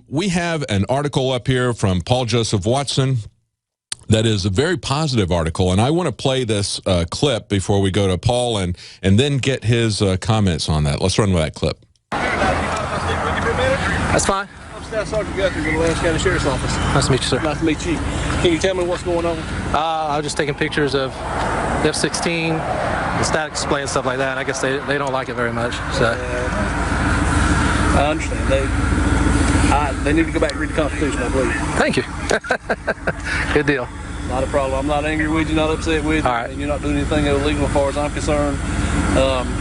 We have an article up here from Paul Joseph Watson that is a very positive article, and I want to play this clip before we go to Paul and then get his comments on that. Let's run with that clip. That's fine. I'm Staff Sergeant Guthrie from the Lance County Sheriff's Office. Nice to meet you, sir. Nice to meet you. Can you tell me what's going on? I was just taking pictures of the F-16, the static display and stuff like that. I guess they don't like it very much. So I understand. They need to go back and read the Constitution, I believe. Thank you. Good deal. Not a problem. I'm not angry with you, not upset with you. All right. And you're not doing anything illegal as far as I'm concerned.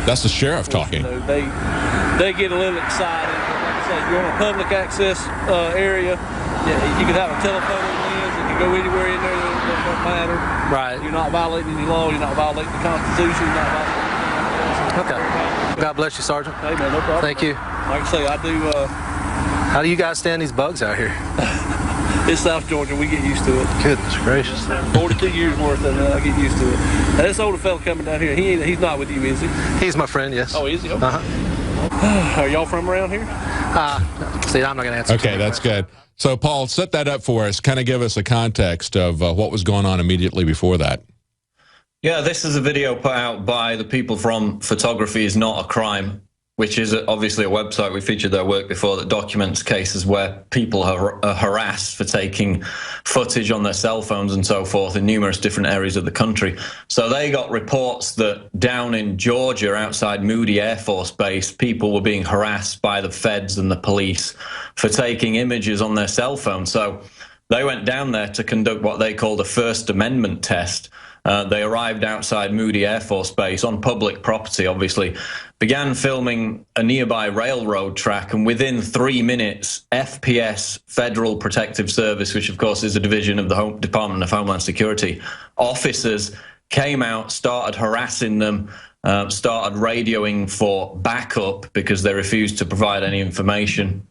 That's the sheriff talking. You know, they get a little excited. Like I said, you're on a public access area. Yeah, you can have a telephoto lens. It can go anywhere in there. It doesn't matter. Right. You're not violating any law. You're not violating the Constitution. You're not violating anything else. Okay. God bless you, Sergeant. Hey, man, no problem. Thank you. Like I say, I do... How do you guys stand these bugs out here? It's South Georgia. We get used to it. Goodness gracious. 42 years worth of it. I get used to it. Now, this older fella coming down here, he's not with you, is he? He's my friend, yes. Oh, is he? Okay. Uh-huh. Are y'all from around here? See, I'm not going to answer. Okay, that's good. So, Paul, set that up for us. Kind of give us a context of what was going on immediately before that. Yeah, this is a video put out by the people from Photography is Not a Crime, which is obviously a website. We featured their work before that documents cases where people are harassed for taking footage on their cell phones and so forth in numerous different areas of the country. So they got reports that down in Georgia, outside Moody Air Force Base, people were being harassed by the feds and the police for taking images on their cell phone. So they went down there to conduct what they called a First Amendment test. They arrived outside Moody Air Force Base on public property, obviously, began filming a nearby railroad track, and within 3 minutes, FPS, Federal Protective Service, which of course is a division of the Department of Homeland Security, officers came out, started harassing them, started radioing for backup because they refused to provide any information.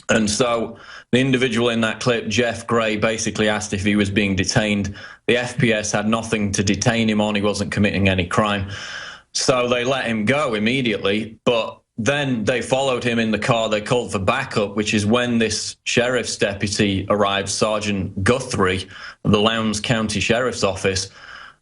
And so the individual in that clip, Jeff Gray, basically asked if he was being detained. The FPS had nothing to detain him on. He wasn't committing any crime. So they let him go immediately. But then they followed him in the car. They called for backup, which is when this sheriff's deputy arrived, Sergeant Guthrie, of the Lowndes County Sheriff's Office.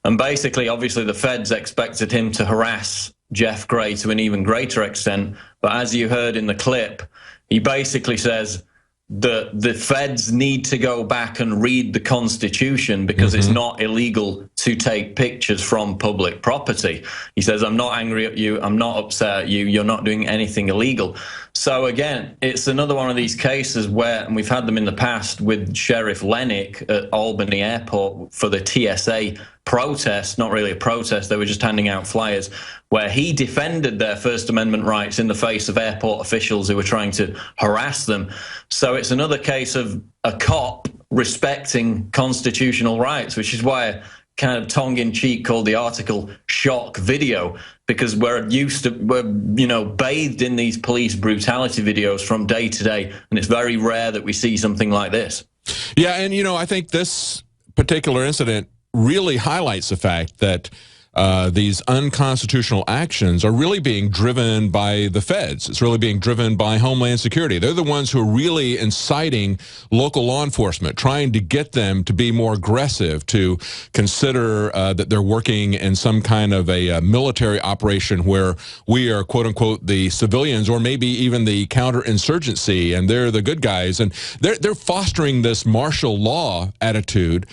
And basically, obviously, the feds expected him to harass Jeff Gray to an even greater extent. But as you heard in the clip, he basically says that the feds need to go back and read the Constitution because it's not illegal to take pictures from public property. He says, I'm not angry at you. I'm not upset at you. You're not doing anything illegal. So again, it's another one of these cases where, and we've had them in the past with Sheriff Lennick at Albany Airport for the TSA protest, not really a protest, they were just handing out flyers, where he defended their First Amendment rights in the face of airport officials who were trying to harass them. So it's another case of a cop respecting constitutional rights, which is why I kind of tongue-in-cheek called the article shock video, because we're bathed in these police brutality videos from day to day, and it's very rare that we see something like this. Yeah, and I think this particular incident really highlights the fact that these unconstitutional actions are really being driven by the feds. It's really being driven by Homeland Security. They're the ones who are really inciting local law enforcement, trying to get them to be more aggressive, to consider that they're working in some kind of a military operation where we are, quote unquote, the civilians, or maybe even the counterinsurgency, and they're the good guys. And they're fostering this martial law attitude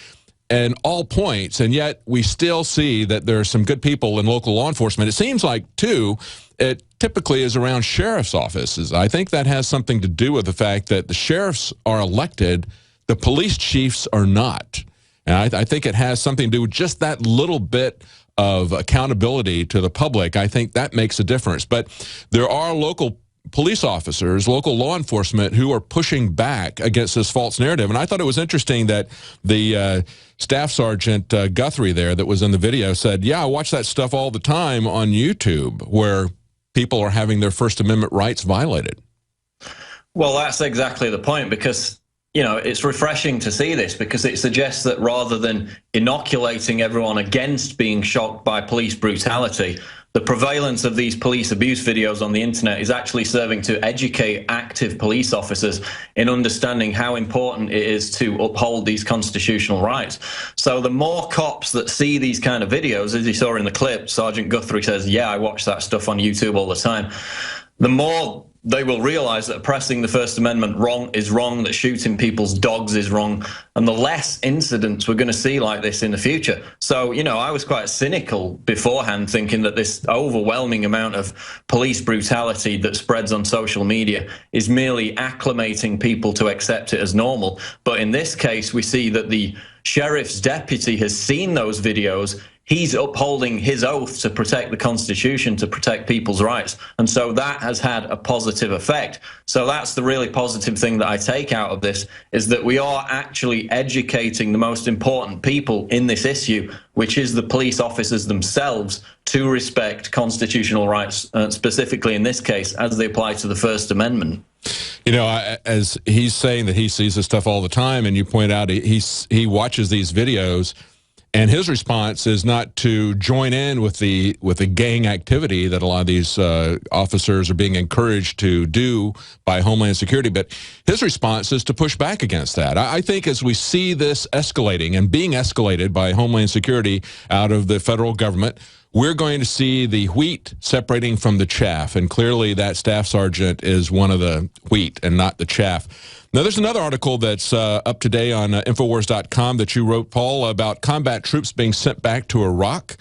and all points, and yet we still see that there are some good people in local law enforcement. It seems like, too, it typically is around sheriff's offices. I think that has something to do with the fact that the sheriffs are elected, the police chiefs are not. And I think it has something to do with just that little bit of accountability to the public. I think that makes a difference. But there are local police officers, local law enforcement, who are pushing back against this false narrative. And I thought it was interesting that the Staff Sergeant Guthrie there that was in the video said, yeah, I watch that stuff all the time on YouTube where people are having their First Amendment rights violated. Well, that's exactly the point, because it's refreshing to see this, because it suggests that rather than inoculating everyone against being shocked by police brutality, the prevalence of these police abuse videos on the internet is actually serving to educate active police officers in understanding how important it is to uphold these constitutional rights. So the more cops that see these kind of videos, as you saw in the clip, Sergeant Guthrie says, yeah, I watch that stuff on YouTube all the time, the more they will realize that oppressing the First Amendment is wrong, that shooting people's dogs is wrong, and the less incidents we're going to see like this in the future. So, you know, I was quite cynical beforehand, thinking that this overwhelming amount of police brutality that spreads on social media is merely acclimating people to accept it as normal. But in this case, we see that the sheriff's deputy has seen those videos. He's upholding his oath to protect the Constitution, to protect people's rights. And so that has had a positive effect. So that's the really positive thing that I take out of this, is that we are actually educating the most important people in this issue, which is the police officers themselves, to respect constitutional rights, specifically in this case, as they apply to the First Amendment. You know, as he's saying that he sees this stuff all the time, and you point out he watches these videos, and his response is not to join in with the gang activity that a lot of these officers are being encouraged to do by Homeland Security, but his response is to push back against that. I think as we see this escalating and being escalated by Homeland Security out of the federal government, we're going to see the wheat separating from the chaff, and clearly that staff sergeant is one of the wheat and not the chaff. Now, there's another article that's up today on Infowars.com that you wrote, Paul, about combat troops being sent back to Iraq.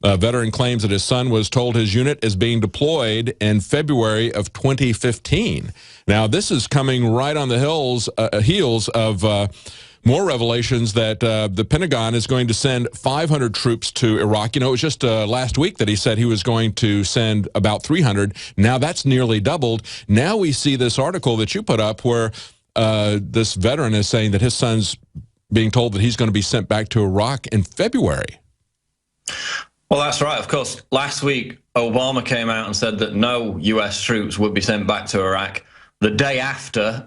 A veteran claims that his son was told his unit is being deployed in February of 2015. Now, this is coming right on the heels of more revelations that the Pentagon is going to send 500 troops to Iraq. You know, it was just last week that he said he was going to send about 300. Now that's nearly doubled. Now we see this article that you put up where this veteran is saying that his son's being told that he's going to be sent back to Iraq in February. Well, that's right. Of course, last week, Obama came out and said that no U.S. troops would be sent back to Iraq. The day after,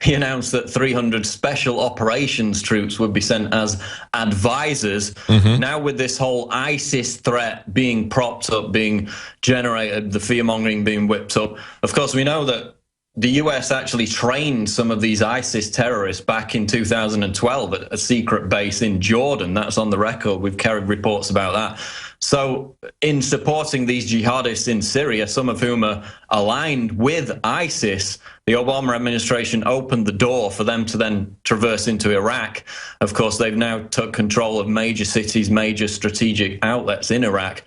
he announced that 300 special operations troops would be sent as advisors. Mm-hmm. Now with this whole ISIS threat being propped up, being generated, the fear-mongering being whipped up, of course, we know that the U.S. actually trained some of these ISIS terrorists back in 2012 at a secret base in Jordan. That's on the record. We've carried reports about that. So in supporting these jihadists in Syria, some of whom are aligned with ISIS, the Obama administration opened the door for them to then traverse into Iraq. Of course, they've now took control of major cities, major strategic outlets in Iraq.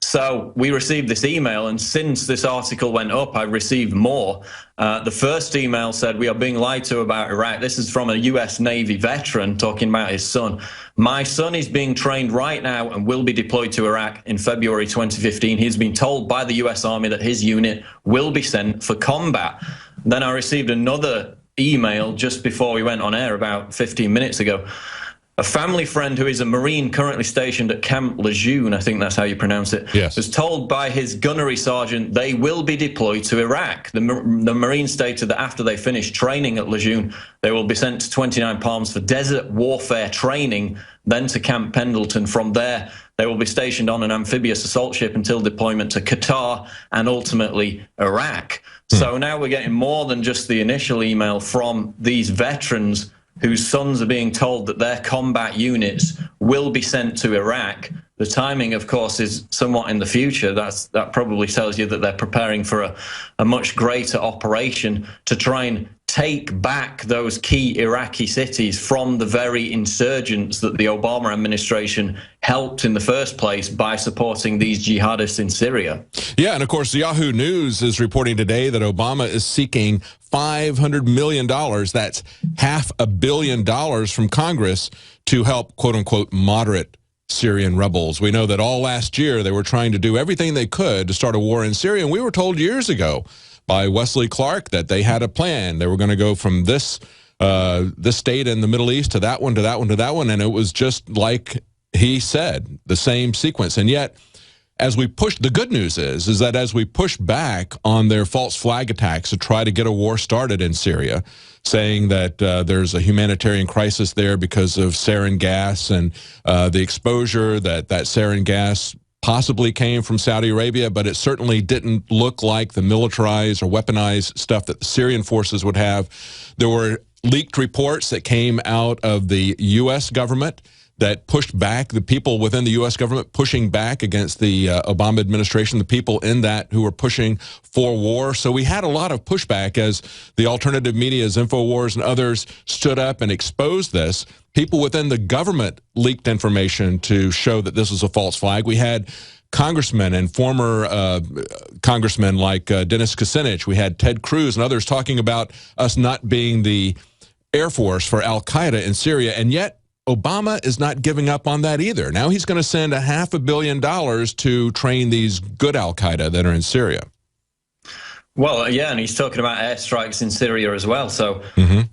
So we received this email, and since this article went up, I received more. The first email said, "We are being lied to about Iraq." This is from a U.S. Navy veteran talking about his son. "My son is being trained right now and will be deployed to Iraq in February 2015. He's been told by the U.S. Army that his unit will be sent for combat." Then I received another email just before we went on air about 15 minutes ago. A family friend who is a Marine currently stationed at Camp Lejeune, I think that's how you pronounce it, yes, was told by his gunnery sergeant they will be deployed to Iraq. The Marine stated that after they finish training at Lejeune, they will be sent to 29 Palms for desert warfare training, then to Camp Pendleton. From there, they will be stationed on an amphibious assault ship until deployment to Qatar and ultimately Iraq. So now we're getting more than just the initial email from these veterans whose sons are being told that their combat units will be sent to Iraq. The timing, of course, is somewhat in the future. That probably tells you that they're preparing for a much greater operation to try and take back those key Iraqi cities from the very insurgents that the Obama administration helped in the first place by supporting these jihadists in Syria. Yeah, and of course, Yahoo News is reporting today that Obama is seeking $500 million, that's $500 million from Congress, to help, quote-unquote, moderate Syrian rebels. We know that all last year they were trying to do everything they could to start a war in Syria, and we were told years ago by Wesley Clark that they had a plan. They were going to go from this state in the Middle East to that one, to that one, to that one, and it was just like he said, the same sequence. And yet, as we push, the good news is that as we push back on their false flag attacks to try to get a war started in Syria, saying that there's a humanitarian crisis there because of sarin gas and the exposure that sarin gas possibly came from Saudi Arabia, but it certainly didn't look like the militarized or weaponized stuff that the Syrian forces would have. There were leaked reports that came out of the U.S. government that pushed back, the people within the U.S. government pushing back against the Obama administration, the people in that who were pushing for war. So we had a lot of pushback as the alternative media's InfoWars and others stood up and exposed this. People within the government leaked information to show that this was a false flag. We had congressmen and former congressmen like Dennis Kucinich. We had Ted Cruz and others talking about us not being the Air Force for al-Qaeda in Syria, and yet Obama is not giving up on that either. Now he's going to send $500 million to train these good al-Qaeda that are in Syria. Well, yeah, and he's talking about airstrikes in Syria as well. So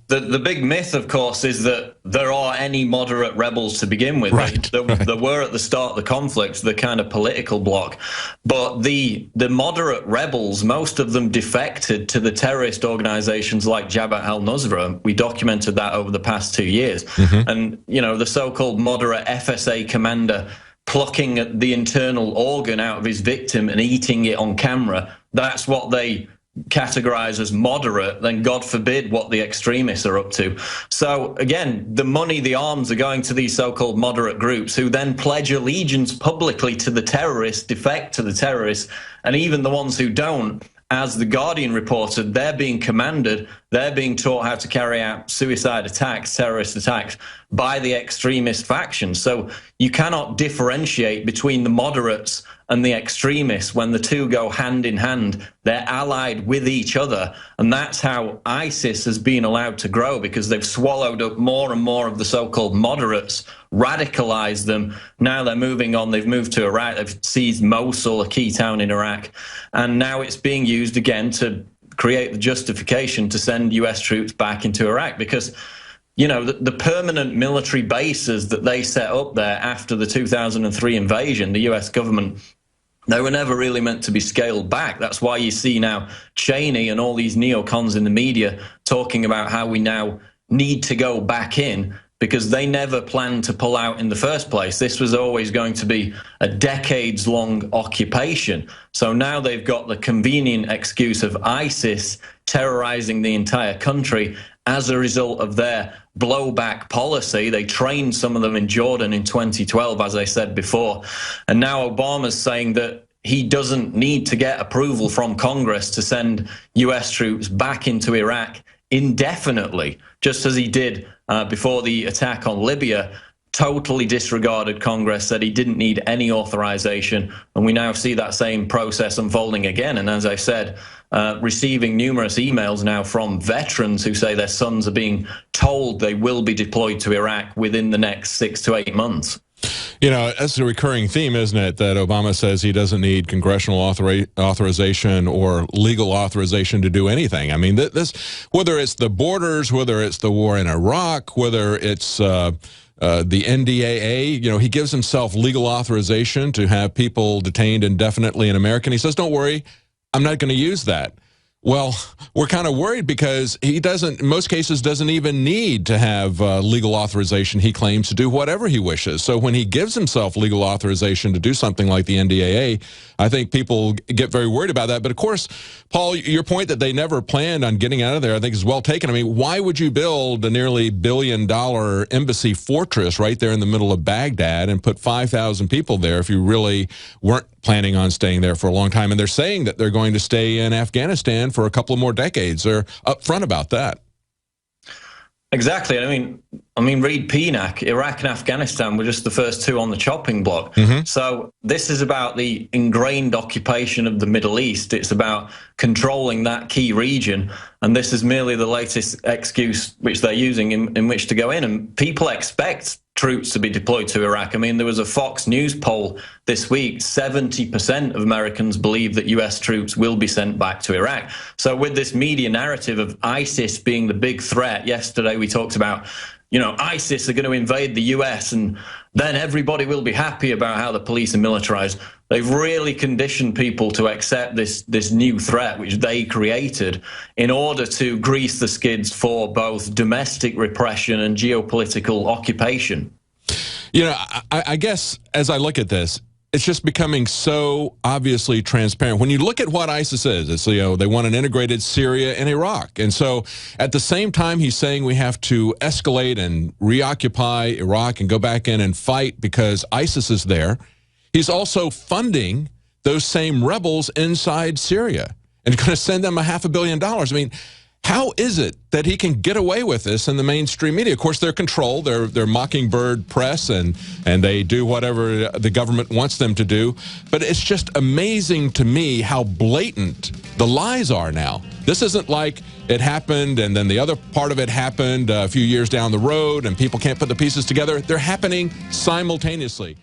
the big myth, of course, is that there are any moderate rebels to begin with. Right. There were at the start of the conflict, the kind of political bloc. But the moderate rebels, most of them defected to the terrorist organizations like Jabhat al-Nusra. We documented that over the past 2 years. And, you know, the so-called moderate FSA commander plucking the internal organ out of his victim and eating it on camera, that's what they categorize as moderate, then God forbid what the extremists are up to. So again, the money, the arms are going to these so-called moderate groups who then pledge allegiance publicly to the terrorists, defect to the terrorists, and even the ones who don't, as The Guardian reported, they're being commanded, they're being taught how to carry out suicide attacks, terrorist attacks by the extremist factions. So you cannot differentiate between the moderates and the extremists when the two go hand in hand. They're allied with each other. And that's how ISIS has been allowed to grow, because they've swallowed up more and more of the so-called moderates, radicalized them. Now they're moving on. They've moved to Iraq. They've seized Mosul, a key town in Iraq. And now it's being used again to create the justification to send US troops back into Iraq, because you know, the permanent military bases that they set up there after the 2003 invasion, the US government, they were never really meant to be scaled back. That's why you see now Cheney and all these neocons in the media talking about how we now need to go back in, because they never planned to pull out in the first place. This was always going to be a decades-long occupation. So now they've got the convenient excuse of ISIS terrorizing the entire country as a result of their blowback policy. They trained some of them in Jordan in 2012, as I said before. And now Obama's saying that he doesn't need to get approval from Congress to send US troops back into Iraq indefinitely, just as he did before the attack on Libya. Totally disregarded Congress, said he didn't need any authorization, and we now see that same process unfolding again. And as I said, receiving numerous emails now from veterans who say their sons are being told they will be deployed to Iraq within the next 6 to 8 months. You know, that's a recurring theme, isn't it, that Obama says he doesn't need congressional authorization or legal authorization to do anything. I mean, this, whether it's the borders, whether it's the war in Iraq, whether it's the NDAA, you know, he gives himself legal authorization to have people detained indefinitely in America. And he says, don't worry, I'm not going to use that. Well, we're kind of worried because he doesn't, in most cases, doesn't even need to have legal authorization, he claims, to do whatever he wishes. So when he gives himself legal authorization to do something like the NDAA, I think people get very worried about that. But of course, Paul, your point that they never planned on getting out of there, I think is well taken. I mean, why would you build a nearly $1 billion embassy fortress right there in the middle of Baghdad and put 5,000 people there if you really weren't planning on staying there for a long time? And they're saying that they're going to stay in Afghanistan for a couple of more decades. They're upfront about that. Exactly. I mean, read PNAC. Iraq and Afghanistan were just the first two on the chopping block. So this is about the ingrained occupation of the Middle East. It's about controlling that key region. And this is merely the latest excuse which they're using in which to go in. And people expect troops to be deployed to Iraq. I mean, there was a Fox News poll this week. 70% of Americans believe that US troops will be sent back to Iraq. So with this media narrative of ISIS being the big threat, yesterday we talked about, you know, ISIS are going to invade the US and then everybody will be happy about how the police are militarized. They've really conditioned people to accept this new threat, which they created, in order to grease the skids for both domestic repression and geopolitical occupation. You know, I guess as I look at this, it's just becoming so obviously transparent. When you look at what ISIS is, it's, they want an integrated Syria and Iraq. And so at the same time, he's saying we have to escalate and reoccupy Iraq and go back in and fight because ISIS is there. He's also funding those same rebels inside Syria and going to send them $500 million. I mean, how is it that he can get away with this in the mainstream media? Of course, they're controlled. They're mockingbird press, and they do whatever the government wants them to do. But it's just amazing to me how blatant the lies are now. This isn't like it happened and then the other part of it happened a few years down the road and people can't put the pieces together. They're happening simultaneously.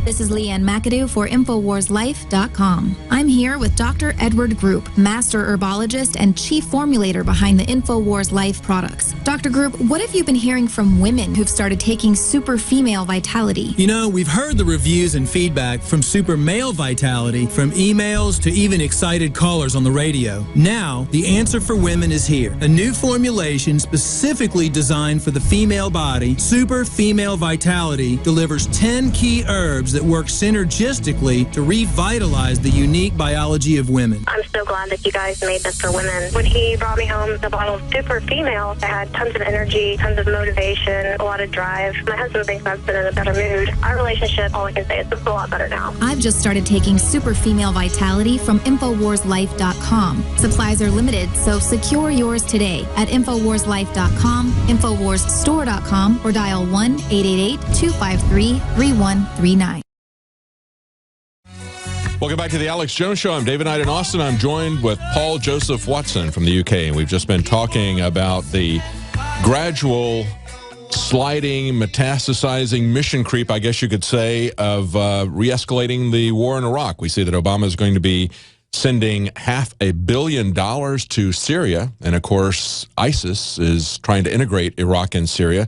This is Leanne McAdoo for InfoWarsLife.com. I'm here with Dr. Edward Group, master herbologist and chief formulator behind the InfoWars Life products. Dr. Group, what have you been hearing from women who've started taking Super Female Vitality? You know, we've heard the reviews and feedback from Super Male Vitality, from emails to even excited callers on the radio. Now, the answer for women is here. A new formulation specifically designed for the female body, Super Female Vitality, delivers 10 key herbs that work synergistically to revitalize the unique biology of women. I'm so glad that you guys made this for women. When he brought me home the bottle of Super Female, I had tons of energy, tons of motivation, a lot of drive. My husband thinks I've been in a better mood. Our relationship, all I can say is it's a lot better now. I've just started taking Super Female Vitality from InfoWarsLife.com. Supplies are limited, so secure yours today at InfoWarsLife.com, InfoWarsStore.com, or dial 1-888-253-3139. Welcome back to the Alex Jones Show. I'm David Knight in Austin. I'm joined with Paul Joseph Watson from the UK, and we've just been talking about the gradual sliding, metastasizing mission creep, I guess you could say, of re-escalating the war in Iraq. We see that Obama is going to be sending $500 million to Syria, and of course, ISIS is trying to integrate Iraq and Syria.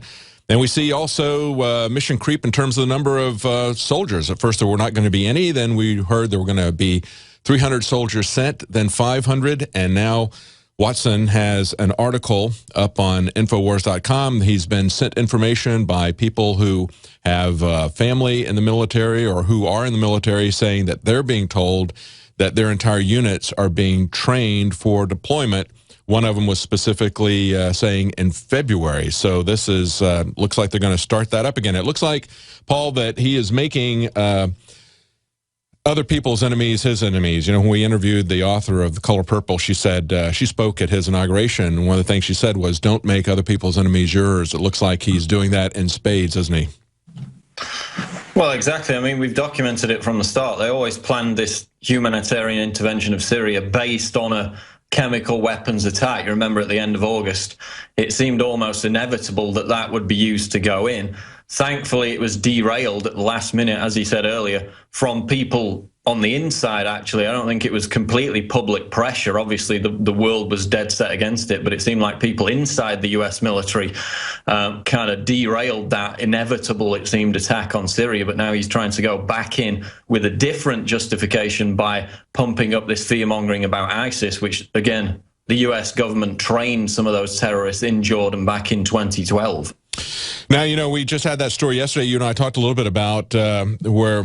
And we see also mission creep in terms of the number of soldiers. At first, there were not going to be any. Then we heard there were going to be 300 soldiers sent, then 500. And now Watson has an article up on Infowars.com. He's been sent information by people who have family in the military or who are in the military saying that they're being told that their entire units are being trained for deployment. One of them was specifically saying in February. So this is looks like they're going to start that up again. It looks like, Paul, that he is making other people's enemies his enemies. You know, when we interviewed the author of The Color Purple, she said she spoke at his inauguration. One of the things she said was, don't make other people's enemies yours. It looks like he's doing that in spades, isn't he? Well, exactly. I mean, we've documented it from the start. They always planned this humanitarian intervention of Syria based on a chemical weapons attack. You remember at the end of August, it seemed almost inevitable that that would be used to go in. Thankfully, it was derailed at the last minute, as he said earlier, from people on the inside, actually. I don't think it was completely public pressure. Obviously, the world was dead set against it, but it seemed like people inside the U.S. military kind of derailed that inevitable, it seemed, attack on Syria. But now he's trying to go back in with a different justification by pumping up this fear-mongering about ISIS, which, again, the U.S. government trained some of those terrorists in Jordan back in 2012. Now, you know, we just had that story yesterday. You and I talked a little bit about where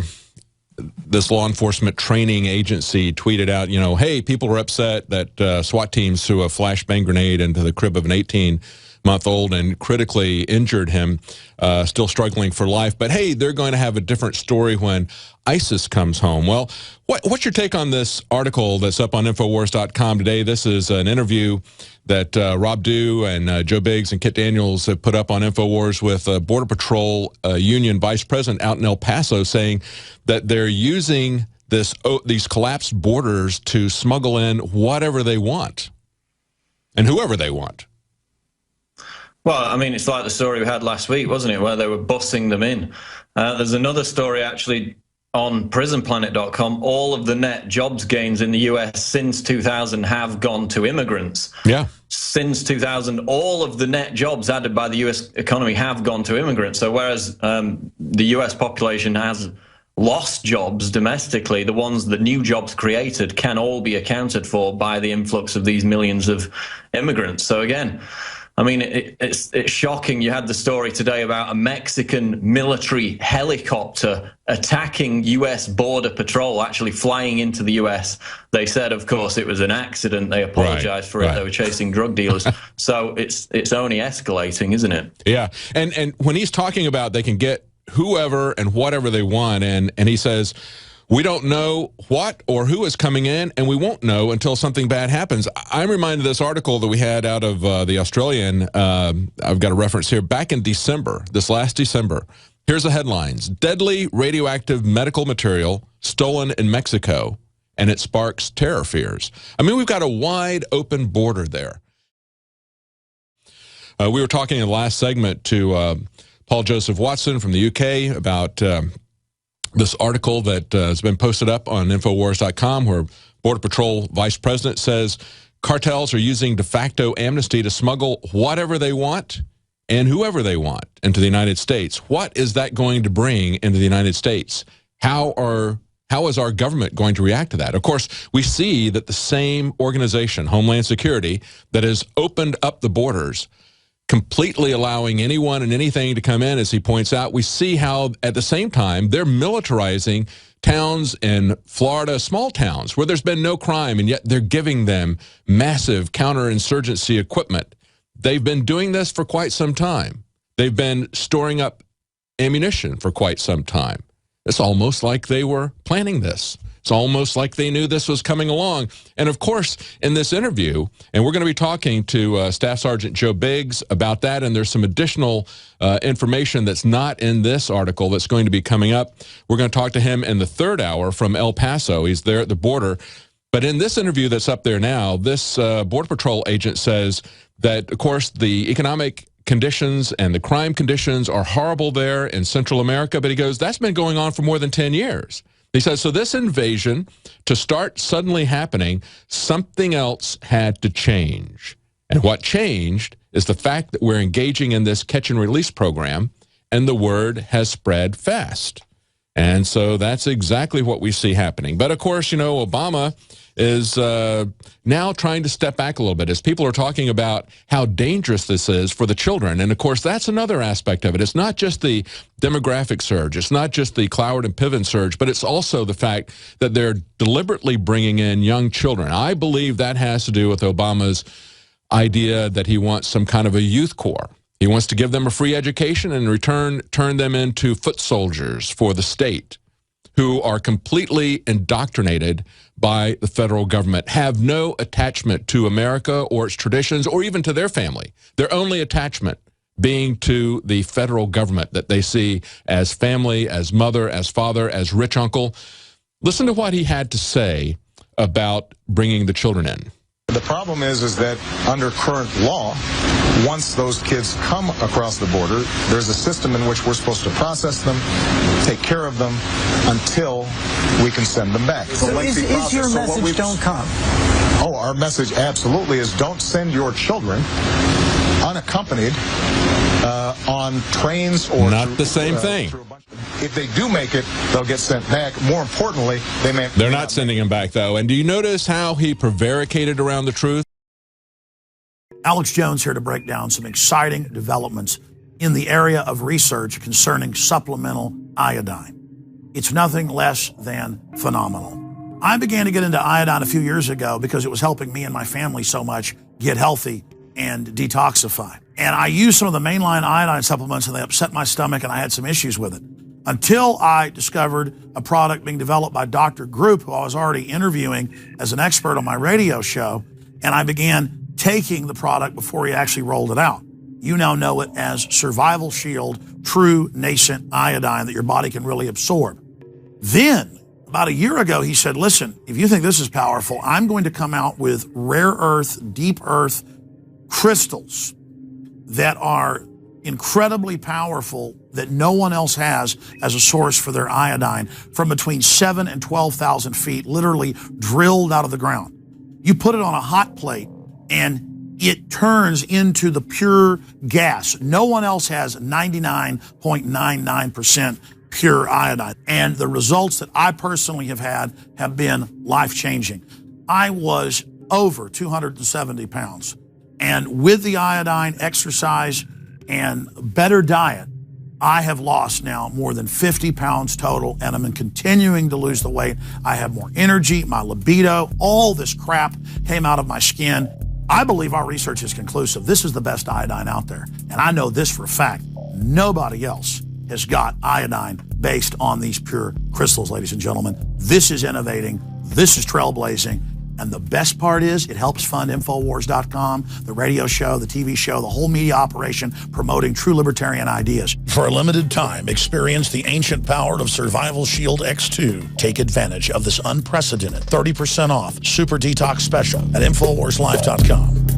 this law enforcement training agency tweeted out, you know, hey, people are upset that SWAT teams threw a flashbang grenade into the crib of an 18-month-old and critically injured him, still struggling for life. But, hey, they're going to have a different story when ISIS comes home. Well, what's your take on this article that's up on Infowars.com today? This is an interview that Rob Dew and Joe Biggs and Kit Daniels have put up on Infowars with Border Patrol Union Vice President out in El Paso, saying that they're using these collapsed borders to smuggle in whatever they want and whoever they want. Well, I mean, it's like the story we had last week, wasn't it, where they were bussing them in. There's another story, actually, on prisonplanet.com. All of the net jobs gains in the U.S. since 2000 have gone to immigrants. Yeah. Since 2000, all of the net jobs added by the U.S. economy have gone to immigrants. So whereas the U.S. population has lost jobs domestically, the ones that new jobs created can all be accounted for by the influx of these millions of immigrants. So again, I mean, it's shocking. You had the story today about a Mexican military helicopter attacking U.S. Border Patrol, actually flying into the U.S. They said, of course, it was an accident. They apologized for it. They were chasing drug dealers. So it's only escalating, isn't it? Yeah. And when he's talking about they can get whoever and whatever they want, and he says, we don't know what or who is coming in, and we won't know until something bad happens. I'm reminded of this article that we had out of the Australian. I've got a reference here. Back in December, this last December, here's the headlines. Deadly radioactive medical material stolen in Mexico, and it sparks terror fears. I mean, we've got a wide open border there. We were talking in the last segment to Paul Joseph Watson from the UK about this article that has been posted up on Infowars.com where Border Patrol Vice President says cartels are using de facto amnesty to smuggle whatever they want and whoever they want into the United States. What is that going to bring into the United States? How is our government going to react to that? Of course, we see that the same organization, Homeland Security, that has opened up the borders, completely allowing anyone and anything to come in, as he points out. We see how, at the same time, they're militarizing towns in Florida, small towns, where there's been no crime, and yet they're giving them massive counterinsurgency equipment. They've been doing this for quite some time. They've been storing up ammunition for quite some time. It's almost like they were planning this. It's almost like they knew this was coming along. And of course, in this interview, and we're going to be talking to Staff Sergeant Joe Biggs about that, and there's some additional information that's not in this article that's going to be coming up. We're going to talk to him in the third hour from El Paso. He's there at the border. But in this interview that's up there now, this Border Patrol agent says that, of course, the economic conditions and the crime conditions are horrible there in Central America. But he goes, that's been going on for more than 10 years. He says, so this invasion, to start suddenly happening, something else had to change. And what changed is the fact that we're engaging in this catch and release program, and the word has spread fast. And so that's exactly what we see happening. But of course, you know, Obama is now trying to step back a little bit as people are talking about how dangerous this is for the children. And of course, that's another aspect of it. It's not just the demographic surge. It's not just the Cloward and Piven surge, but it's also the fact that they're deliberately bringing in young children. I believe that has to do with Obama's idea that he wants some kind of a youth corps. He wants to give them a free education and in return turn them into foot soldiers for the state who are completely indoctrinated by the federal government, have no attachment to America or its traditions or even to their family. Their only attachment being to the federal government that they see as family, as mother, as father, as rich uncle. Listen to what he had to say about bringing the children in. The problem is that under current law, once those kids come across the border, there's a system in which we're supposed to process them, take care of them, until we can send them back. So is your message don't come? Oh, our message absolutely is don't send your children unaccompanied on trains or... Not the same thing. If they do make it, they'll get sent back. More importantly, they're not sending them back, though. And do you notice how he prevaricated around the truth? Alex Jones here to break down some exciting developments in the area of research concerning supplemental iodine. It's nothing less than phenomenal. I began to get into iodine a few years ago because it was helping me and my family so much get healthy and detoxify. And I used some of the mainline iodine supplements and they upset my stomach and I had some issues with it. Until I discovered a product being developed by Dr. Group, who I was already interviewing as an expert on my radio show, and I began taking the product before he actually rolled it out. You now know it as Survival Shield True Nascent Iodine that your body can really absorb. Then, about a year ago, he said, listen, if you think this is powerful, I'm going to come out with rare earth, deep earth crystals that are incredibly powerful that no one else has as a source for their iodine from between 7,000 and 12,000 feet, literally drilled out of the ground. You put it on a hot plate and it turns into the pure gas. No one else has 99.99% pure iodine. And the results that I personally have had have been life-changing. I was over 270 pounds. And with the iodine, exercise, and better diet, I have lost now more than 50 pounds total, and I'm continuing to lose the weight. I have more energy, my libido, all this crap came out of my skin. I believe our research is conclusive. This is the best iodine out there. And I know this for a fact. Nobody else has got iodine based on these pure crystals, ladies and gentlemen. This is innovating. This is trailblazing. And the best part is it helps fund Infowars.com, the radio show, the TV show, the whole media operation promoting true libertarian ideas. For a limited time, experience the ancient power of Survival Shield X2. Take advantage of this unprecedented 30% off Super Detox special at InfoWarsLife.com.